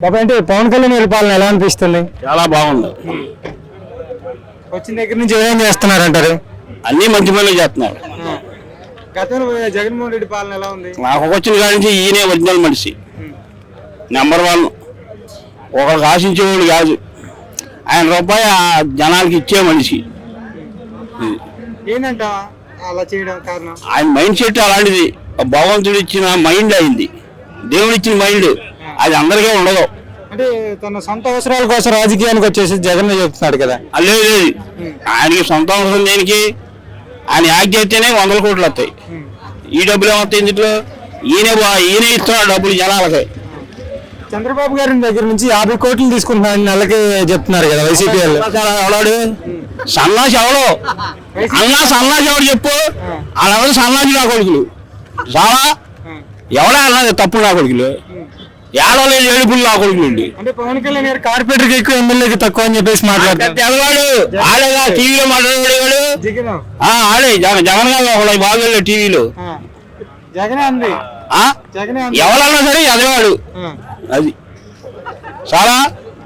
బాబా అంటే పవన్ కళ్యాణ్ పరిపాలన ఎలా అనిపిస్తుంది? చాలా బాగుంది. వచ్చిన దగ్గర నుంచి ఏమేం చేస్తున్నారు అంటారు? అన్ని మంచి పనులు చేస్తున్నారు. గతంలో జగన్మోహన్ రెడ్డి పాలన ఎలా ఉంది? నాకు వచ్చిన కాడి నుంచి ఈయనే ఒరిజినల్ మనిషి, నెంబర్ 1. ఒకరికి ఆశించేవాడు కాదు, ఆయన రూపాయి ఆ జనాలకి ఇచ్చే మనిషి. ఏంటంట అలా చేయడం కారణం? ఆయన మైండ్ సెట్ అలాంటిది. భగవంతుడు ఇచ్చిన మైండ్ అయింది, దేవుడు ఇచ్చిన మైండ్, అది అందరికీ ఉండదు. అంటే తన సొంత అవసరాల కోసం రాజకీయానికి వచ్చేసి జగన్ చెప్తున్నాడు కదా. లేదు లేదు, ఆయనకి సొంత అవసరం దేనికి? ఆయన యాక్ట్ చేస్తేనే 100 కోట్లు వస్తాయి. ఈ డబ్బులు ఏమొస్తాయి ఇందులో? ఈయనే ఇస్తున్నాడు డబ్బులు జనాలకి. చంద్రబాబు గారి దగ్గర నుంచి 50 కోట్లు తీసుకుంటున్నాను నెలకి చెప్తున్నారు కదా వైసీపీ వాళ్ళు. ఎవడాడు సన్నాసి? ఎవడో సన్నాసి ఎవడు చెప్పు? వాళ్ళెవరు సన్నాసి నా కొడుకులు చాలా. ఎవడా అన్నది తప్పుడు నా కొడుకులు, ఏడవలేదు ఏడుపులు నా కొడుకులు. అంటే పవన్ కళ్యాణ్ గారు కార్పొరేటర్కి ఎక్కువ, ఎమ్మెల్యేకి తక్కువ అని చెప్పేసి మాట్లాడతాడు. ఆడేగా టీవీలో మాట్లాడేవాడు, ఆడే జగన్ గారు ఒకళ్ళు బాగా టీవీలో ఎవరన్నా సరే ఎదవాడు. అది చాలా